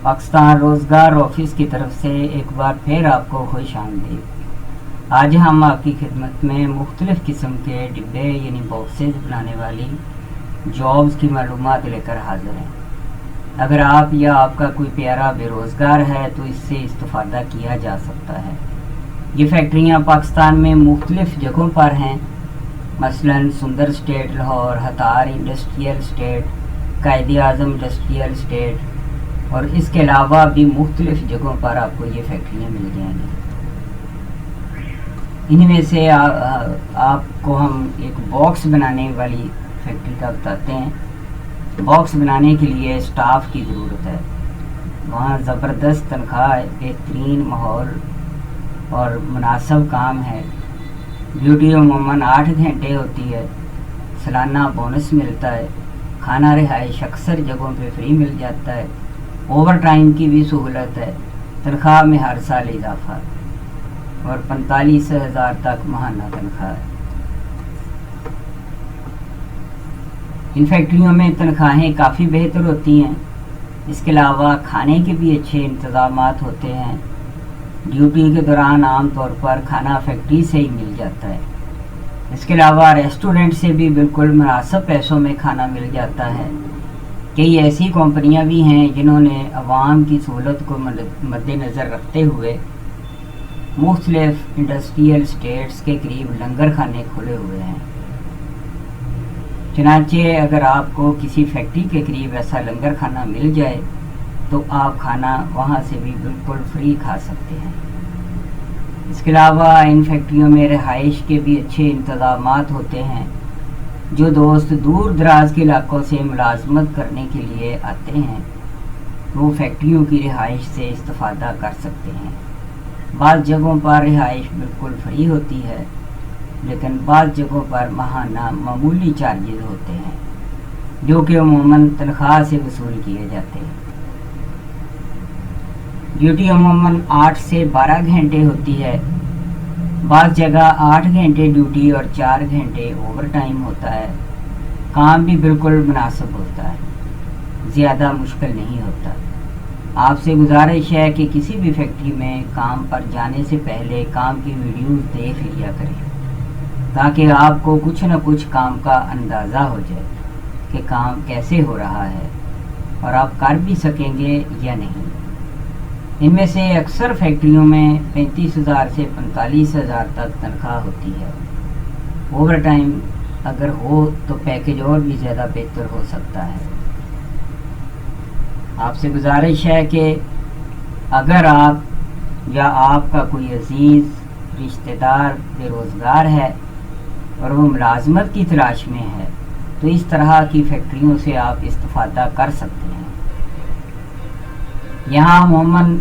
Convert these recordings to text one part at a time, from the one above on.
पाकिस्तान रोज़गार ऑफिस की तरफ से एक बार फिर आपको खुश आमदीद। आज हम आपकी खिदमत में मुख्तलिफ़ किस्म के डिब्बे यानी बॉक्सेस बनाने वाली जॉब्स की मालूमात लेकर हाज़िर हैं। अगर आप या आपका कोई प्यारा बेरोज़गार है तो इससे इस्तिफ़ादा किया जा सकता है। ये फैक्ट्रियाँ पाकिस्तान में मुख्तलिफ़ जगहों पर हैं, मसलन सुंदर स्टेट लाहौर, हतार इंडस्ट्रियल स्टेट, कायद आज़म इंडस्ट्रियल स्टेट और इसके अलावा भी मुख्तलिफ़ जगहों पर आपको ये फैक्ट्रियाँ मिल जाएंगी। इनमें से आपको हम एक बॉक्स बनाने वाली फैक्ट्री का बताते हैं। बॉक्स बनाने के लिए स्टाफ की ज़रूरत है। वहाँ ज़बरदस्त तनख्वाह, बेहतरीन माहौल और मुनासिब काम है। ड्यूटी अमूमन 8 घंटे होती है। सालाना बोनस मिलता है। खाना रिहाइश अक्सर जगहों पे फ्री मिल जाता है। ओवर टाइम की भी सहूलत है। तनख्वाह में हर साल इजाफा और 45,000 तक माहाना तनख्वाह है। इन फैक्ट्रियों में तनख्वाहें काफ़ी बेहतर होती हैं। इसके अलावा खाने के भी अच्छे इंतज़ामात होते हैं। ड्यूटी के दौरान आम तौर पर खाना फैक्ट्री से ही मिल जाता है। इसके अलावा रेस्टोरेंट से भी बिल्कुल मुनासिब पैसों में खाना मिल जाता है। कई ऐसी कंपनियां भी हैं जिन्होंने अवाम की सहूलत को मद्देनज़र रखते हुए मुख्तलिफ इंडस्ट्रियल स्टेट्स के करीब लंगर खाने खोले हुए हैं। चनाचे अगर आपको किसी फैक्ट्री के करीब ऐसा लंगर खाना मिल जाए तो आप खाना वहाँ से भी बिल्कुल फ्री खा सकते हैं। इसके अलावा इन फैक्ट्रियों में रिहाइश के भी अच्छे इंतज़ामात होते हैं। जो दोस्त दूर दराज के इलाकों से मुलाजमत करने के लिए आते हैं वो फैक्ट्रियों की रिहाइश से इस्तिफ़ादा कर सकते हैं। बाज़ जगहों पर रिहाइश बिल्कुल फ्री होती है, लेकिन बाज़ जगहों पर माहाना मामूली चार्जेस होते हैं जो कि अमूमन तनख्वाह से वसूल किए जाते हैं। ड्यूटी अमूमन 8 से 12 घंटे होती है। बाज़ जगह 8 घंटे ड्यूटी और 4 घंटे ओवर टाइम होता है। काम भी बिल्कुल मुनासिब होता है, ज़्यादा मुश्किल नहीं होता। आपसे गुजारिश है कि किसी भी फैक्ट्री में काम पर जाने से पहले काम की वीडियोस देख लिया करें ताकि आपको कुछ न कुछ काम का अंदाज़ा हो जाए कि काम कैसे हो रहा है और आप कर भी सकेंगे या नहीं। इनमें से अक्सर फैक्ट्रियों में 35,000 से 45,000 तक तनख्वाह होती है। ओवर टाइम अगर हो तो पैकेज और भी ज़्यादा बेहतर हो सकता है। आपसे गुजारिश है कि अगर आप या आपका कोई अजीज़ रिश्तेदार बेरोज़गार है और वो मुलाजमत की तलाश में है तो इस तरह की फैक्ट्रियों से आप इस्तिफ़ादा कर सकते हैं। यहाँ अमूमन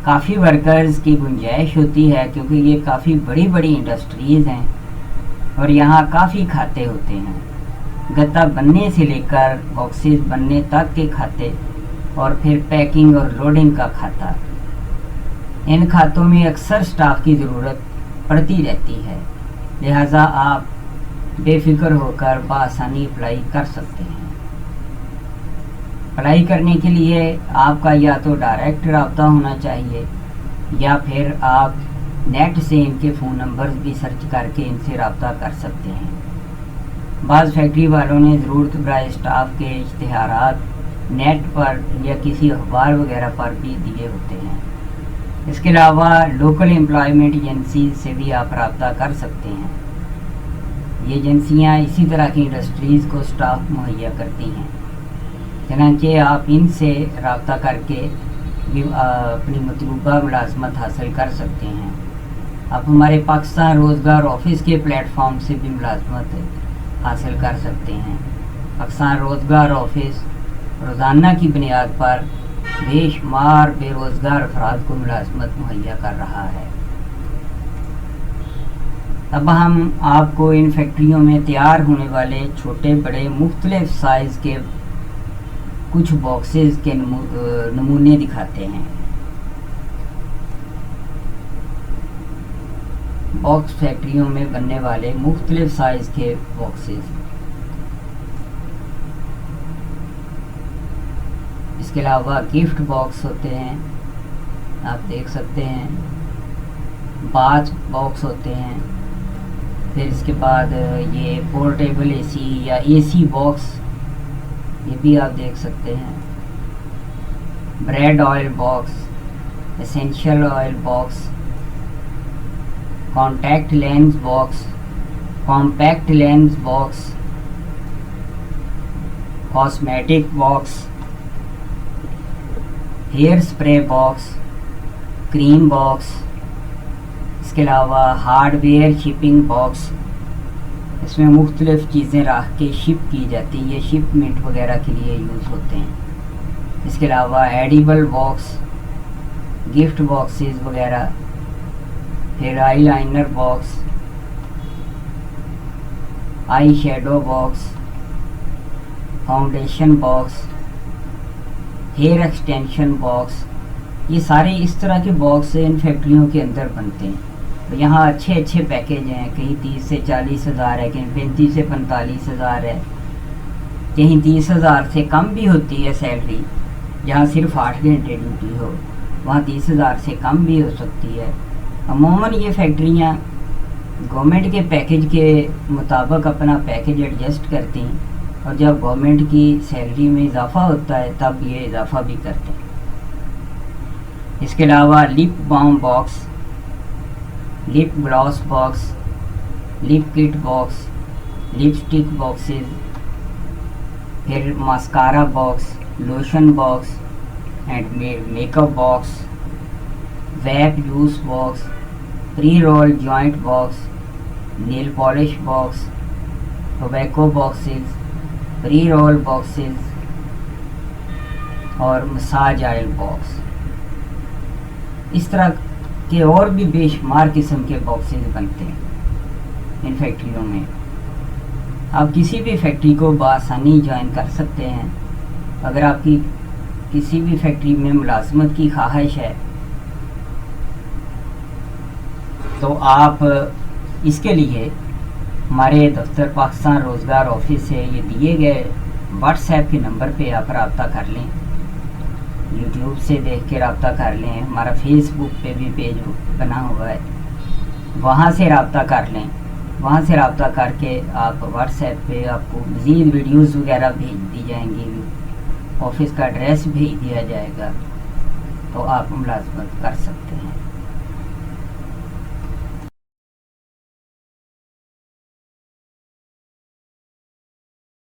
काफ़ी वर्कर्स की गुंजाइश होती है क्योंकि ये काफ़ी बड़ी बड़ी इंडस्ट्रीज़ हैं और यहाँ काफ़ी खाते होते हैं। गत्ता बनने से लेकर बॉक्सेस बनने तक के खाते और फिर पैकिंग और लोडिंग का खाता। इन खातों में अक्सर स्टाफ की ज़रूरत पड़ती रहती है, लिहाजा आप बेफिक्र होकर बआसानी अप्लाई कर सकते हैं। अप्लाई करने के लिए आपका या तो डायरेक्ट रब्ता होना चाहिए या फिर आप नेट से इनके फ़ोन नंबर भी सर्च करके इनसे रब्ता कर सकते हैं। बाज़ फैक्ट्री वालों ने ज़रूरत बराए स्टाफ के इश्तिहारात नेट पर या किसी अखबार वगैरह पर भी दिए होते हैं। इसके अलावा लोकल एम्प्लॉयमेंट एजेंसी से भी आप रब्ता कर सकते हैं। ये एजेंसियाँ इसी तरह की इंडस्ट्रीज़ को स्टाफ मुहैया करती हैं, चनांचे आप इनसे रब्ता करके भी अपनी मतलूबा मुलाजमत हासिल कर सकते हैं। आप हमारे पाकिस्तान रोज़गार ऑफिस के प्लेटफॉर्म से भी मुलाजमत हासिल कर सकते हैं। पाकिस्तान रोज़गार ऑफिस रोज़ाना की बुनियाद पर बेशुमार बेरोज़गार अफराद को मुलाजमत मुहैया कर रहा है। अब हम आपको इन फैक्ट्रियों में तैयार होने वाले छोटे बड़े मुख्तलिफ साइज़ के कुछ बॉक्सेस के नमूने दिखाते हैं। बॉक्स फैक्ट्रियों में बनने वाले मुख्तलिफ साइज़ के बॉक्सेस। اس کے علاوہ گفٹ باکس ہوتے ہیں، آپ دیکھ سکتے ہیں، باتھ باکس ہوتے ہیں، پھر اس کے بعد یہ پورٹیبل اے سی یا اے سی باکس، یہ بھی آپ دیکھ سکتے ہیں، beard oil box, essential oil box, contact lens box, compact lens box, cosmetic box, hair spray box, cream box, اس کے علاوہ ہارڈ ویئر شپنگ باکس، اس میں مختلف چیزیں رکھ کے شپ کی جاتی ہیں، یہ شپمنٹ وغیرہ کے لیے یوز ہوتے ہیں۔ اس کے علاوہ ایڈیبل باکس، گفٹ باکسز وغیرہ، پھر eyeliner box, eyeshadow box, foundation box, hair extension box, یہ سارے اس طرح کے باکس ان فیکٹریوں کے اندر بنتے ہیں۔ یہاں اچھے اچھے پیکیج ہیں، کہیں 30 سے 40 ہزار ہے، کہیں 35 سے 45 ہزار ہے، کہیں 30 ہزار سے کم بھی ہوتی ہے سیلری، جہاں صرف 8 گھنٹے ڈیوٹی ہو وہاں 30 ہزار سے کم بھی ہو سکتی ہے۔ عموماً یہ فیکٹریاں گورنمنٹ کے پیکیج کے مطابق اپنا پیکیج ایڈجسٹ کرتی ہیں، اور جب گورنمنٹ کی سیلری میں اضافہ ہوتا ہے تب یہ اضافہ بھی کرتے ہیں۔ اس کے علاوہ lip balm box, lip gloss box, lip kit box, lipstick boxes, پھر mascara box, lotion box and makeup box, vape juice box, pre roll joint box, nail polish box, tobacco boxes, pre roll boxes اور massage oil box, اس طرح کے اور بھی بے شمار قسم کے باکسز بنتے ہیں ان فیکٹریوں میں۔ آپ کسی بھی فیکٹری کو بآسانی جوائن کر سکتے ہیں۔ اگر آپ کی کسی بھی فیکٹری میں ملازمت کی خواہش ہے تو آپ اس کے لیے ہمارے دفتر پاکستان روزگار آفس سے یہ دیے گئے واٹس ایپ کے نمبر پہ آپ رابطہ کر لیں، یوٹیوب سے دیکھ کے رابطہ کر لیں، ہمارا فیس بک پہ بھی پیج بنا ہوا ہے، وہاں سے رابطہ کر لیں، وہاں سے رابطہ کر کے آپ واٹس ایپ پہ آپ کو مزید ویڈیوز وغیرہ بھیج دی جائیں گی، آفس کا ایڈریس بھیج دیا جائے گا، تو آپ ملازمت کر سکتے ہیں۔